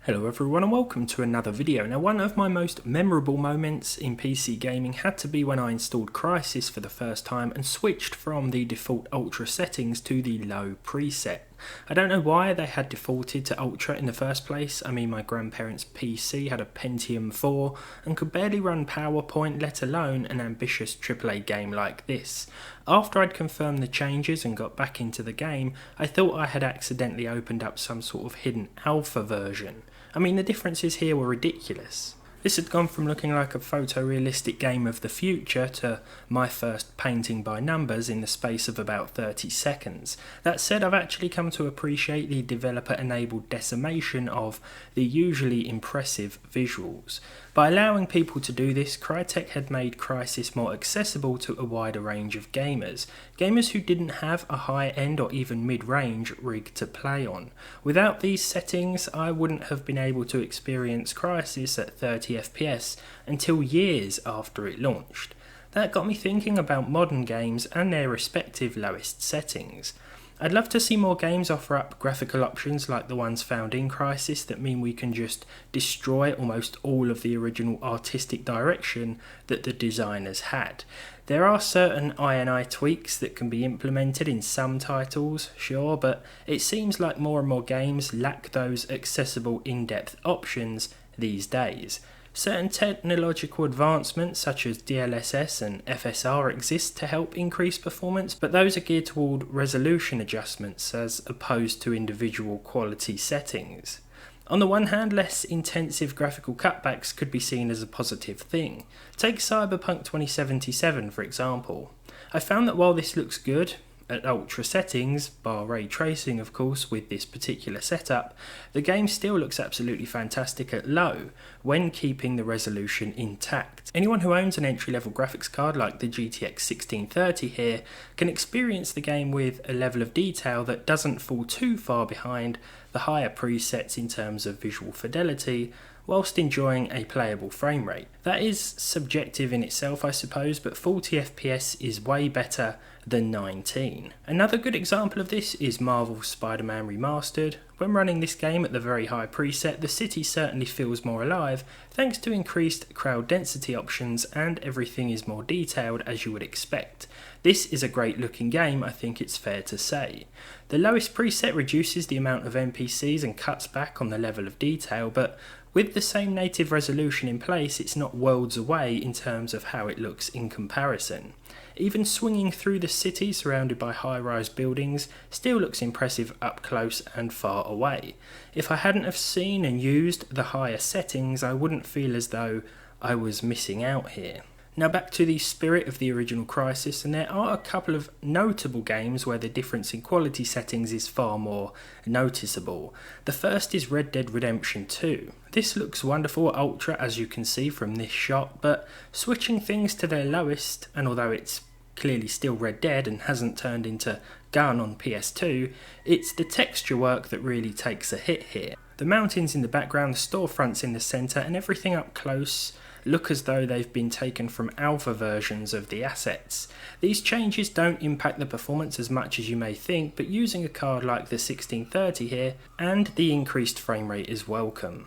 Hello everyone and welcome to another video. Now, one of my most memorable moments in PC gaming had to be when I installed Crysis for the first time and switched from the default Ultra settings to the low preset. I don't know why they had defaulted to Ultra in the first place. I mean, my grandparents' PC had a Pentium 4 and could barely run PowerPoint, let alone an ambitious AAA game like this. After I'd confirmed the changes and got back into the game, I thought I had accidentally opened up some sort of hidden alpha version. I mean, the differences here were ridiculous. This had gone from looking like a photorealistic game of the future to my first painting by numbers in the space of about 30 seconds. That said, I've actually come to appreciate the developer-enabled decimation of the usually impressive visuals. By allowing people to do this, Crytek had made Crysis more accessible to a wider range of gamers who didn't have a high-end or even mid-range rig to play on. Without these settings, I wouldn't have been able to experience Crysis at 30 FPS until years after it launched. That got me thinking about modern games and their respective lowest settings. I'd love to see more games offer up graphical options like the ones found in Crysis that mean we can just destroy almost all of the original artistic direction that the designers had. There are certain I&I tweaks that can be implemented in some titles, sure, but it seems like more and more games lack those accessible in-depth options these days. Certain technological advancements such as DLSS and FSR exist to help increase performance, but those are geared toward resolution adjustments as opposed to individual quality settings. On the one hand, less intensive graphical cutbacks could be seen as a positive thing. Take Cyberpunk 2077 for example. I found that while this looks good at ultra settings, bar ray tracing of course with this particular setup, the game still looks absolutely fantastic at low when keeping the resolution intact. Anyone who owns an entry-level graphics card like the GTX 1630 here can experience the game with a level of detail that doesn't fall too far behind the higher presets in terms of visual fidelity, whilst enjoying a playable frame rate. That is subjective in itself, I suppose, but 40 FPS is way better than 19. Another good example of this is Marvel's SpiderMan Remastered. When running this game at the very high preset, the city certainly feels more alive thanks to increased crowd density options, and everything is more detailed as you would expect. This is a great looking game, I think it's fair to say. The lowest preset reduces the amount of NPCs and cuts back on the level of detail, but with the same native resolution in place, it's not worlds away in terms of how it looks in comparison. Even swinging through the city surrounded by high-rise buildings still looks impressive up close and far away. If I hadn't have seen and used the higher settings, I wouldn't feel as though I was missing out here. Now back to the spirit of the original Crysis, and there are a couple of notable games where the difference in quality settings is far more noticeable. The first is Red Dead Redemption 2. This looks wonderful at Ultra as you can see from this shot, but switching things to their lowest, and although it's clearly still Red Dead and hasn't turned into Gun on PS2, it's the texture work that really takes a hit here. The mountains in the background, the storefronts in the centre, and everything up close look as though they've been taken from alpha versions of the assets. These changes don't impact the performance as much as you may think, but using a card like the 1630 here, and the increased frame rate is welcome.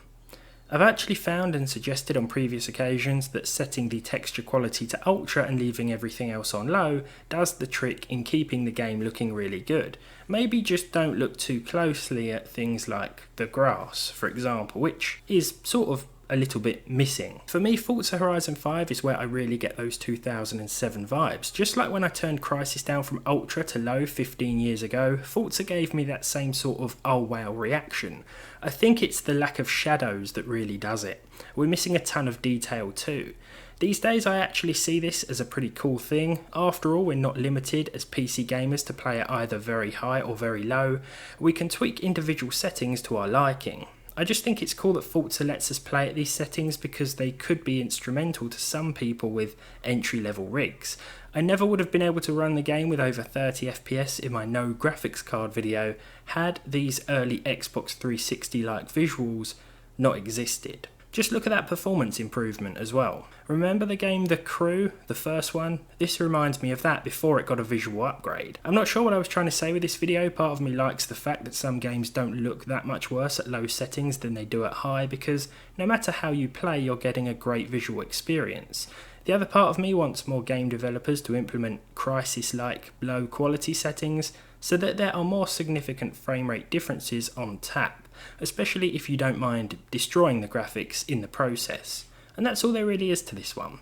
I've actually found and suggested on previous occasions that setting the texture quality to ultra and leaving everything else on low does the trick in keeping the game looking really good. Maybe just don't look too closely at things like the grass, for example, which is sort of a little bit missing. For me, Forza Horizon 5 is where I really get those 2007 vibes. Just like when I turned Crysis down from Ultra to low 15 years ago, Forza gave me that same sort of oh wow reaction. I think it's the lack of shadows that really does it. We're missing a ton of detail too. These days I actually see this as a pretty cool thing. After all, we're not limited as PC gamers to play at either very high or very low. We can tweak individual settings to our liking. I just think it's cool that Forza lets us play at these settings because they could be instrumental to some people with entry-level rigs. I never would have been able to run the game with over 30 FPS in my no graphics card video had these early Xbox 360-like visuals not existed. Just look at that performance improvement as well. Remember the game The Crew, the first one? This reminds me of that before it got a visual upgrade. I'm not sure what I was trying to say with this video. Part of me likes the fact that some games don't look that much worse at low settings than they do at high, because no matter how you play, you're getting a great visual experience. The other part of me wants more game developers to implement Crysis-like low quality settings so that there are more significant frame rate differences on tap, especially if you don't mind destroying the graphics in the process. And that's all there really is to this one.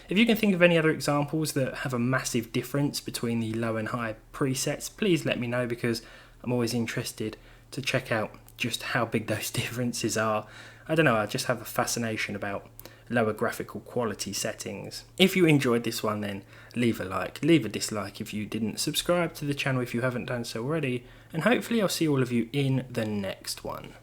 If you can think of any other examples that have a massive difference between the low and high presets, please let me know, because I'm always interested to check out just how big those differences are. I don't know, I just have a fascination about lower graphical quality settings. If you enjoyed this one, then leave a like, leave a dislike if you didn't, subscribe to the channel if you haven't done so already, and hopefully I'll see all of you in the next one.